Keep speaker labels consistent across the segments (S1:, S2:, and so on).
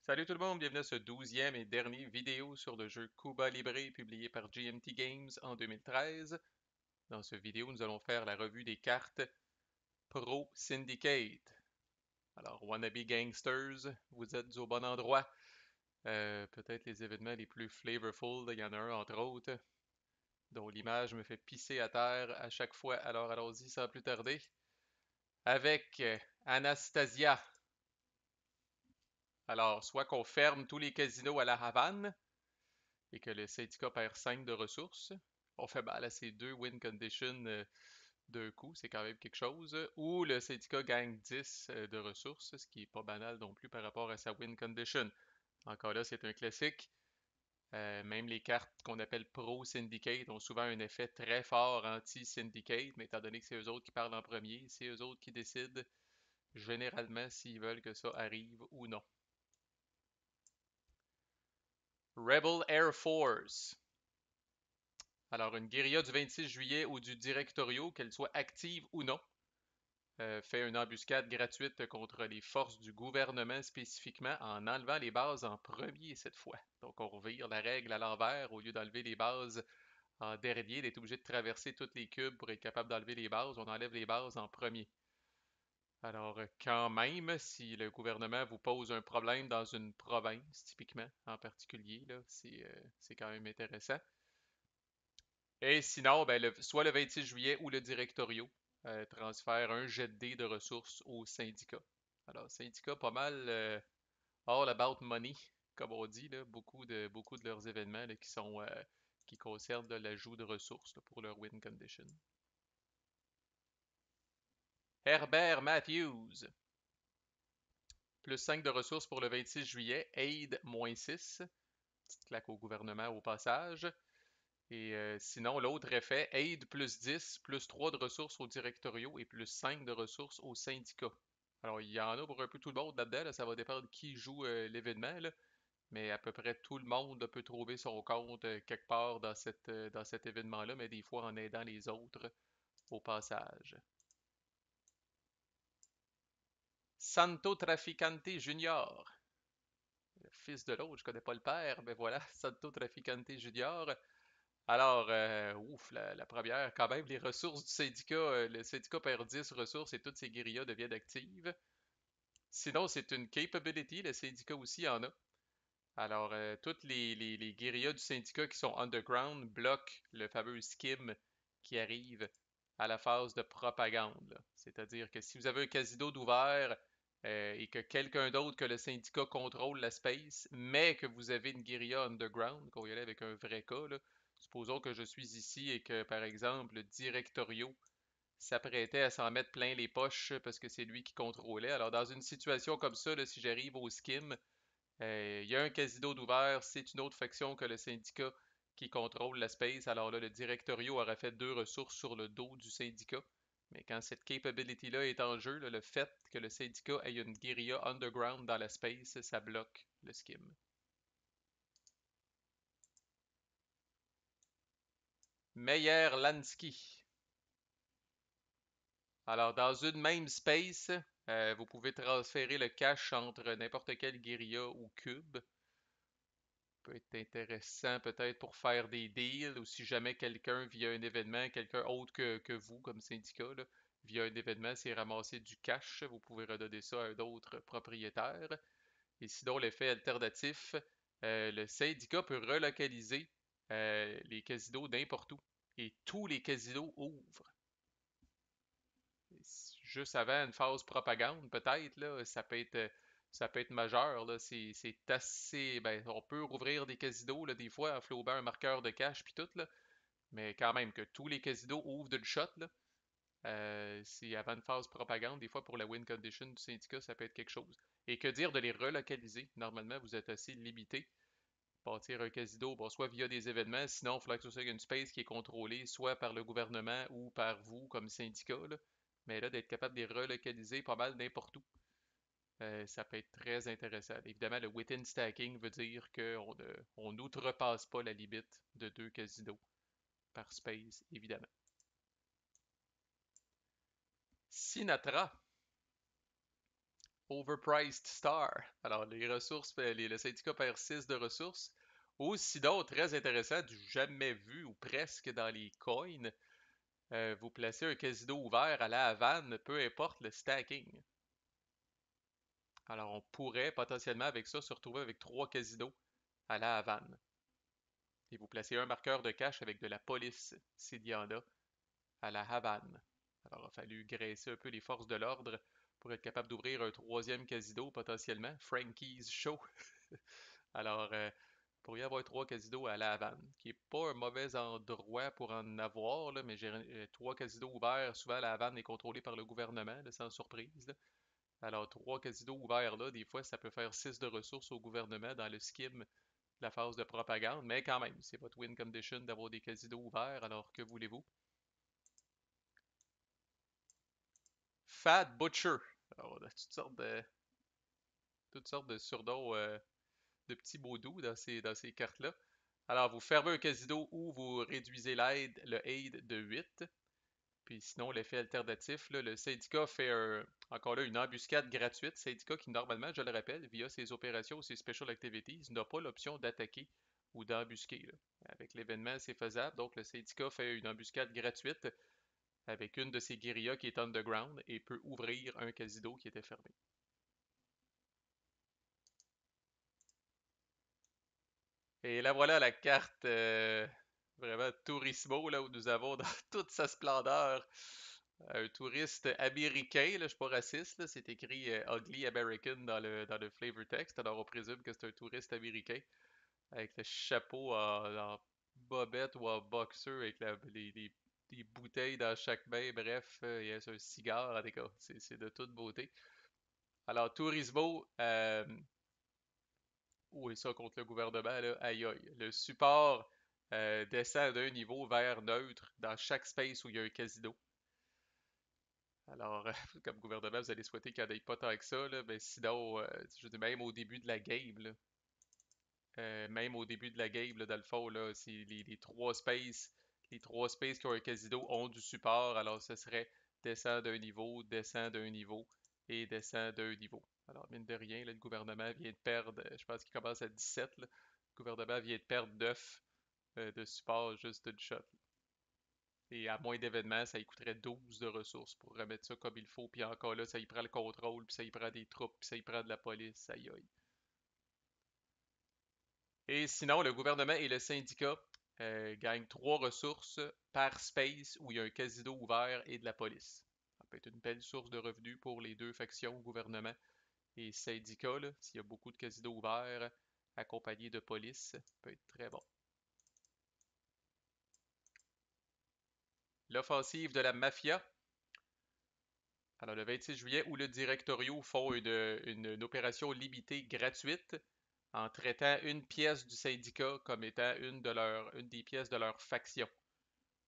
S1: Salut tout le monde, bienvenue à ce 12e et dernier vidéo sur le jeu Cuba Libre publié par GMT Games en 2013. Dans ce vidéo, nous allons faire la revue des cartes Pro Syndicate. Alors, Wannabe Gangsters, vous êtes au bon endroit. Peut-être les événements les plus flavorful, il y en a un entre autres, dont l'image me fait pisser à terre à chaque fois. Alors allons-y sans plus tarder. Avec Anastasia. Alors, soit qu'on ferme tous les casinos à la Havane, et que le syndicat perd 5 de ressources. On fait mal à ces deux win conditions d'un coup, c'est quand même quelque chose. Ou le syndicat gagne 10 de ressources, ce qui n'est pas banal non plus par rapport à sa win condition. Encore là, c'est un classique. Même les cartes qu'on appelle pro-syndicate ont souvent un effet très fort anti-syndicate, mais étant donné que c'est eux autres qui parlent en premier, c'est eux autres qui décident généralement s'ils veulent que ça arrive ou non. Rebel Air Force. Alors, une guérilla du 26 juillet ou du directorio, qu'elle soit active ou non, fait une embuscade gratuite contre les forces du gouvernement spécifiquement en enlevant les bases en premier cette fois. Donc, on revire la règle à l'envers au lieu d'enlever les bases en dernier, d'être obligé de traverser toutes les cubes pour être capable d'enlever les bases. On enlève les bases en premier. Alors, quand même, si le gouvernement vous pose un problème dans une province, typiquement, en particulier, là, c'est quand même intéressant. Et sinon, ben, soit le 26 juillet ou le directorio transfère un jet de dés de ressources au syndicat. Alors, syndicat, pas mal all about money, comme on dit, là, beaucoup de leurs événements là, qui concernent l'ajout de ressources là, pour leur win condition. Herbert Matthews, plus 5 de ressources pour le 26 juillet, aide moins 6, petite claque au gouvernement au passage. Et sinon, l'autre effet, aide plus 10, plus 3 de ressources au directorio et plus 5 de ressources au syndicat. Alors, il y en a pour un peu tout le monde là-dedans, là, ça va dépendre de qui joue l'événement, là, mais à peu près tout le monde peut trouver son compte quelque part dans cet événement-là, mais des fois en aidant les autres au passage. Santo Traficante Junior, le fils de l'autre, je connais pas le père, mais voilà, Santo Traficante Junior. Alors, ouf, la première, quand même, les ressources du syndicat, le syndicat perd 10 ressources et toutes ces guérillas deviennent actives. Sinon, c'est une capability, le syndicat aussi en a. Alors, toutes les guérillas du syndicat qui sont underground bloquent le fameux skim qui arrive à la phase de propagande, là. C'est-à-dire que si vous avez un casino d'ouvert et que quelqu'un d'autre que le syndicat contrôle la space, mais que vous avez une guérilla underground, qu'on y allait avec un vrai cas, là, supposons que je suis ici et que, par exemple, le directorio s'apprêtait à s'en mettre plein les poches parce que c'est lui qui contrôlait. Alors, dans une situation comme ça, là, si j'arrive au skim, il y a un casino d'ouvert, c'est une autre faction que le syndicat qui contrôle la space. Alors là, le directorio aurait fait 2 ressources sur le dos du syndicat. Mais quand cette capability-là est en jeu, là, le fait que le syndicat ait une guérilla underground dans la space, ça bloque le skim. Meyer Lansky. Alors, dans une même space, vous pouvez transférer le cash entre n'importe quelle guérilla ou cube. Peut être intéressant peut-être pour faire des deals ou si jamais quelqu'un via un événement, quelqu'un autre que vous comme syndicat, là, via un événement, s'est ramassé du cash, vous pouvez redonner ça à un autre propriétaire. Et sinon, l'effet alternatif, le syndicat peut relocaliser les casinos n'importe où. Et tous les casinos ouvrent. Juste avant une phase propagande, peut-être, là, ça peut être majeur, là. C'est assez. Ben, on peut rouvrir des casinos, là, des fois, en flobant un marqueur de cash puis tout, là. Mais quand même, que tous les casinos ouvrent d'une shot, là. C'est avant une phase propagande, des fois pour la win condition du syndicat, ça peut être quelque chose. Et que dire de les relocaliser? Normalement, vous êtes assez limité. Bâtir un casino, bon, soit via des événements, sinon il faudrait que ce soit une space qui est contrôlée soit par le gouvernement ou par vous comme syndicat, là. Mais là, d'être capable de les relocaliser pas mal n'importe où, ça peut être très intéressant. Évidemment, le within stacking veut dire qu'on n'outrepasse pas la limite de 2 casinos par space, évidemment. Sinatra. Overpriced Star. Alors, les ressources, le syndicat perd 6 de ressources. Ou sinon, très intéressant, du jamais vu ou presque dans les coins, vous placez un casino ouvert à la Havane, peu importe le stacking. Alors, on pourrait potentiellement avec ça se retrouver avec 3 casinos à la Havane. Et vous placez un marqueur de cash avec de la police, s'il y en a, à la Havane. Alors, il a fallu graisser un peu les forces de l'ordre pour être capable d'ouvrir un troisième casino potentiellement, Frankie's Show. Alors, il pourrait y avoir 3 casinos à la Havane, qui est pas un mauvais endroit pour en avoir, là, mais j'ai 3 casinos ouverts. Souvent, la Havane est contrôlée par le gouvernement, là, sans surprise, là. Alors, 3 casinos ouverts là, des fois, ça peut faire 6 de ressources au gouvernement dans le skim de la phase de propagande, mais quand même, c'est votre win condition d'avoir des casinos ouverts, alors que voulez-vous? Fat Butcher. Alors, on a toutes sortes de surnoms de petits beaux doux dans ces cartes-là. Alors, vous fermez un casino ou vous réduisez le aid de 8. Puis sinon, l'effet alternatif, là, le syndicat fait encore là une embuscade gratuite. Syndicat qui, normalement, je le rappelle, via ses opérations ou ses special activities, n'a pas l'option d'attaquer ou d'embusquer, là. Avec l'événement, c'est faisable. Donc, le syndicat fait une embuscade gratuite avec une de ses guérillas qui est underground et peut ouvrir un casino qui était fermé. Et là voilà la carte vraiment Turismo là, où nous avons dans toute sa splendeur un touriste américain, là, je suis pas raciste, là, c'est écrit Ugly American dans le flavor text, alors on présume que c'est un touriste américain avec le chapeau en bobette ou en boxer avec les bouteilles dans chaque main, bref, il y a un cigare, en tout cas, c'est de toute beauté. Alors Turismo, oui, ça contre le gouvernement, là, aïe aïe. Le support descend d'un niveau vers neutre dans chaque space où il y a un casino. Alors, comme gouvernement, vous allez souhaiter qu'il n'y en ait pas tant que ça, là, mais sinon, je veux dire, même au début de la game, là, même au début de la game, là, dans le fond, là, c'est les trois spaces qui ont un casino ont du support, alors ce serait descend d'un niveau et descend d'un niveau. Alors, mine de rien, là, le gouvernement vient de perdre, je pense qu'il commence à 17, là. Le gouvernement vient de perdre 9 de support juste d'une shot. Et à moins d'événements, ça lui coûterait 12 de ressources pour remettre ça comme il faut. Puis encore là, ça y prend le contrôle, puis ça y prend des troupes, puis ça y prend de la police, aïe aïe. Et sinon, le gouvernement et le syndicat gagnent 3 ressources par space où il y a un casino ouvert et de la police. Ça peut être une belle source de revenus pour les deux factions, gouvernement et syndicat, là. S'il y a beaucoup de casinos ouverts accompagnés de police, ça peut être très bon. L'offensive de la mafia. Alors, le 26 juillet, où le Directorio font une opération limitée gratuite en traitant une pièce du syndicat comme étant une des pièces de leur faction.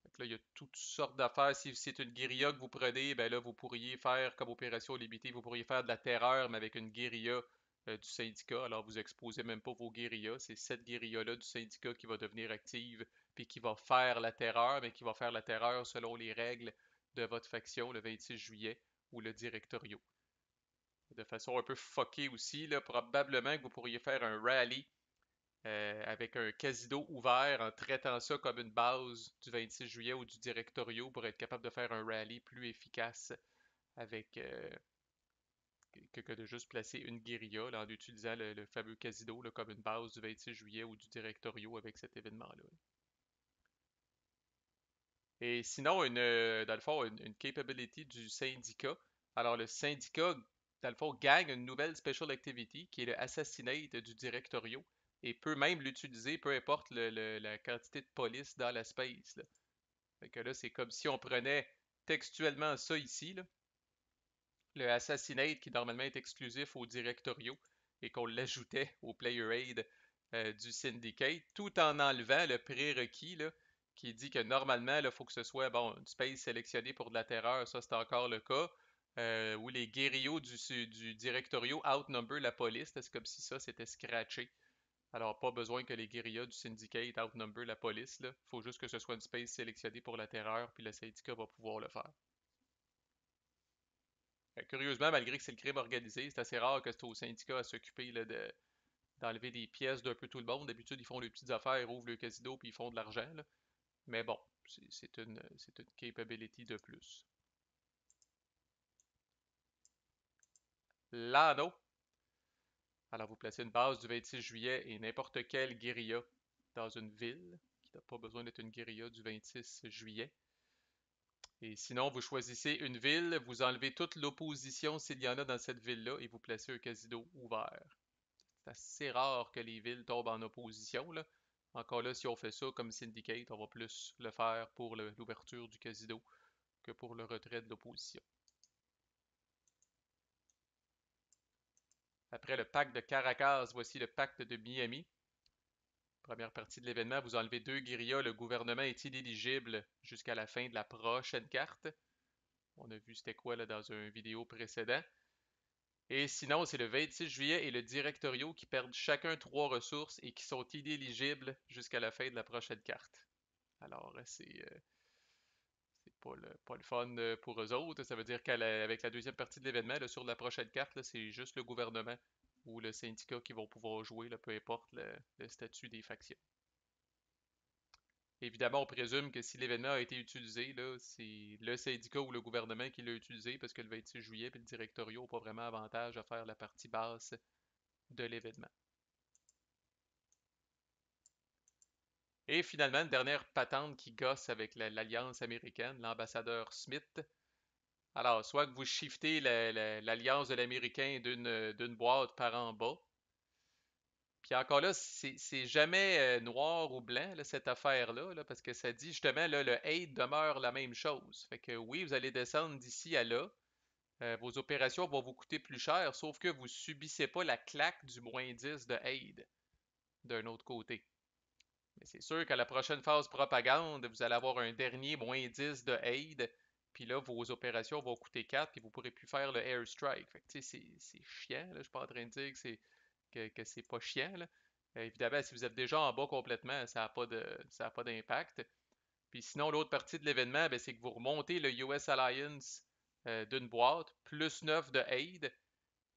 S1: Fait que là, il y a toutes sortes d'affaires. Si c'est une guérilla que vous prenez, ben là, vous pourriez faire comme opération limitée, vous pourriez faire de la terreur, mais avec une guérilla du syndicat. Alors, vous exposez même pas vos guérillas. C'est cette guérilla-là du syndicat qui va devenir active, puis qui va faire la terreur, mais qui va faire la terreur selon les règles de votre faction le 26 juillet ou le directorio. De façon un peu fuckée aussi, là, probablement que vous pourriez faire un rally avec un casino ouvert en traitant ça comme une base du 26 juillet ou du directorio pour être capable de faire un rallye plus efficace avec que de juste placer une guérilla là, en utilisant le fameux casino là, comme une base du 26 juillet ou du directorio avec cet événement-là. Et sinon, dans le fond, une capability du syndicat. Alors, le syndicat, dans le fond, gagne une nouvelle special activity qui est le assassinate du directorio et peut même l'utiliser, peu importe la quantité de police dans la space, là. Fait que là, c'est comme si on prenait textuellement ça ici, là, le assassinate qui normalement est exclusif au directorio et qu'on l'ajoutait au player aid du syndicate, tout en enlevant le prérequis là, qui dit que normalement, il faut que ce soit bon, une space sélectionnée pour de la terreur, ça c'est encore le cas. Où les guérillos du directorio outnumber la police, c'est comme si ça c'était scratché. Alors, pas besoin que les guérillas du syndicate outnumber la police, là. Faut juste que ce soit une space sélectionnée pour la terreur, puis le syndicat va pouvoir le faire. Curieusement, malgré que c'est le crime organisé, c'est assez rare que c'est au syndicat à s'occuper là, d'enlever des pièces d'un peu tout le monde. D'habitude, ils font les petites affaires, ouvrent le casino puis ils font de l'argent, là. Mais bon, c'est une capability de plus. L'anneau. Alors, vous placez une base du 26 juillet et n'importe quelle guérilla dans une ville, qui n'a pas besoin d'être une guérilla du 26 juillet. Et sinon, vous choisissez une ville, vous enlevez toute l'opposition s'il y en a dans cette ville-là et vous placez un casino ouvert. C'est assez rare que les villes tombent en opposition, là. Encore là, si on fait ça comme Syndicate, on va plus le faire pour l'ouverture du casino que pour le retrait de l'opposition. Après le pacte de Caracas, voici le pacte de Miami. Première partie de l'événement, vous enlevez deux guérillas, le gouvernement est inéligible jusqu'à la fin de la prochaine carte. On a vu c'était quoi là dans une vidéo précédent. Et sinon, c'est le 26 juillet et le directorio qui perdent chacun trois ressources et qui sont inéligibles jusqu'à la fin de la prochaine carte. Alors, c'est pas le fun pour eux autres. Ça veut dire qu'avec la deuxième partie de l'événement, là, sur la prochaine carte, là, c'est juste le gouvernement ou le syndicat qui vont pouvoir jouer, là, peu importe le statut des factions. Évidemment, on présume que si l'événement a été utilisé, là, c'est le syndicat ou le gouvernement qui l'a utilisé parce que le 26 juillet et le directorial n'ont pas vraiment avantage à faire la partie basse de l'événement. Et finalement, une dernière patente qui gosse avec l'Alliance américaine, l'ambassadeur Smith. Alors, soit que vous shiftez l'Alliance de l'Américain d'une boîte par en bas, puis encore là, c'est jamais noir ou blanc, là, cette affaire-là, là, parce que ça dit justement, là, le aid demeure la même chose. Fait que oui, vous allez descendre d'ici à là. Vos opérations vont vous coûter plus cher, sauf que vous subissez pas la claque du -10 de aid d'un autre côté. Mais c'est sûr qu'à la prochaine phase propagande, vous allez avoir un dernier -10 de aid, puis là, vos opérations vont coûter 4, puis vous pourrez plus faire le airstrike. Fait que tu sais, c'est chiant, là. Je suis pas en train de dire que c'est pas chiant, là. Évidemment, si vous êtes déjà en bas complètement, ça a pas d'impact. Puis sinon, l'autre partie de l'événement, ben, c'est que vous remontez le US Alliance d'une boîte, plus 9 de aid,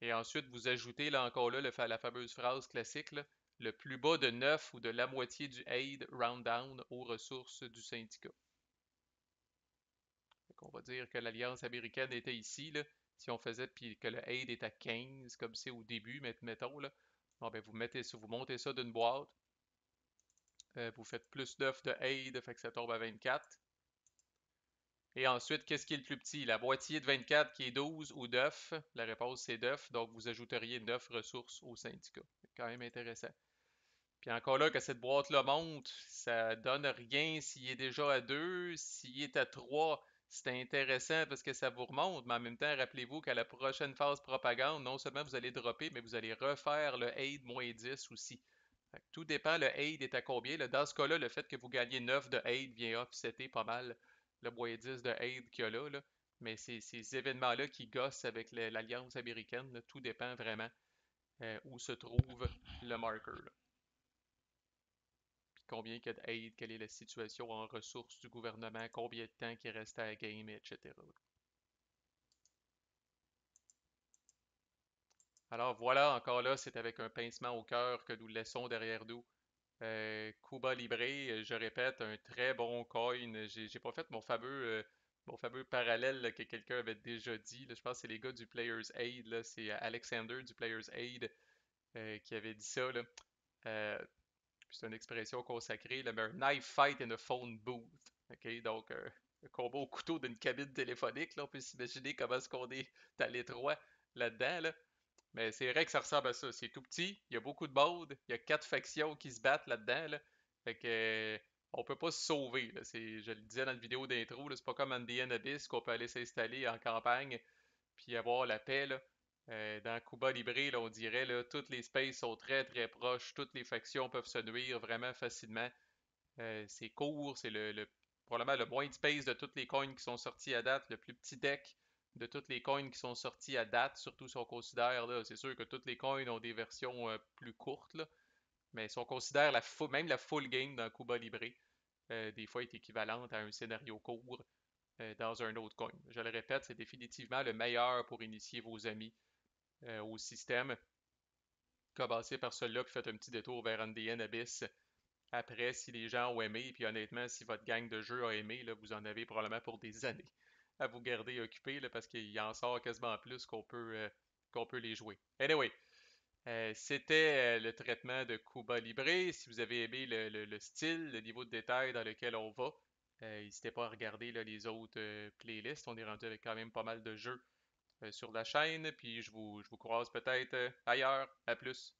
S1: et ensuite vous ajoutez là encore là la fameuse phrase classique, là, le plus bas de 9 ou de la moitié du aid round down aux ressources du syndicat. On va dire que l'Alliance américaine était ici, là, si on faisait puis que le aid est à 15, comme c'est au début, mettons, là, bon, ben, vous montez ça d'une boîte, vous faites plus 9 de aid, fait que ça tombe à 24. Et ensuite, qu'est-ce qui est le plus petit? La moitié de 24 qui est 12 ou 9? La réponse c'est 9, donc vous ajouteriez 9 ressources au syndicat. C'est quand même intéressant. Puis encore là, que cette boîte-là monte, ça donne rien s'il est déjà à 2. S'il est à 3, c'est intéressant parce que ça vous remonte, mais en même temps, rappelez-vous qu'à la prochaine phase propagande, non seulement vous allez dropper, mais vous allez refaire le aid -10 aussi. Fait que tout dépend, le aid est à combien. Là, dans ce cas-là, le fait que vous gagnez 9 de aid vient offsetter pas mal le -10 de aid qu'il y a là, là. Mais c'est ces événements-là qui gossent avec l'Alliance américaine, là. Tout dépend vraiment où se trouve le marker, là. Puis combien il y a d'aide, quelle est la situation en ressources du gouvernement, combien de temps qui reste à la game, etc. Alors voilà, encore là, c'est avec un pincement au cœur que nous laissons derrière nous. Cuba Libre, je répète, un très bon coin. J'ai pas fait mon fameux parallèle là, que quelqu'un avait déjà dit, là. Je pense que c'est les gars du Players Aid, là. C'est Alexander du Players Aid qui avait dit ça, là. Euh, c'est une expression consacrée, là, mais un knife fight in a phone booth. OK? Donc, un combat au couteau d'une cabine téléphonique, là, on peut s'imaginer comment est-ce qu'on est à l'étroit là-dedans, là. Mais c'est vrai que ça ressemble à ça. C'est tout petit, il y a beaucoup de modes, il y a quatre factions qui se battent là-dedans, là. Fait que on peut pas se sauver, là. Je le disais dans la vidéo d'intro, là, c'est pas comme Andean Abyss qu'on peut aller s'installer en campagne puis avoir la paix, là. Dans Cuba Libre, là, on dirait là, toutes les spaces sont très très proches, toutes les factions peuvent se nuire vraiment facilement. C'est court, c'est probablement le moins de space de toutes les coins qui sont sortis à date, le plus petit deck de toutes les coins qui sont sortis à date, surtout si on considère, là, c'est sûr que toutes les coins ont des versions plus courtes, là, mais si on considère même la full game dans Cuba Libre, des fois est équivalente à un scénario court. dans un autre coin. Je le répète, c'est définitivement le meilleur pour initier vos amis au système. Commencez par celui-là, puis faites un petit détour vers Andean Abyss. Après, si les gens ont aimé, puis honnêtement, si votre gang de jeu a aimé, là, vous en avez probablement pour des années à vous garder occupé, là, parce qu'il en sort quasiment plus qu'on peut les jouer. Anyway, c'était le traitement de Cuba Libre. Si vous avez aimé le style, le niveau de détail dans lequel on va, n'hésitez pas à regarder là, les autres playlists. On est rendu avec quand même pas mal de jeux sur la chaîne. Puis je vous croise peut-être ailleurs. À plus.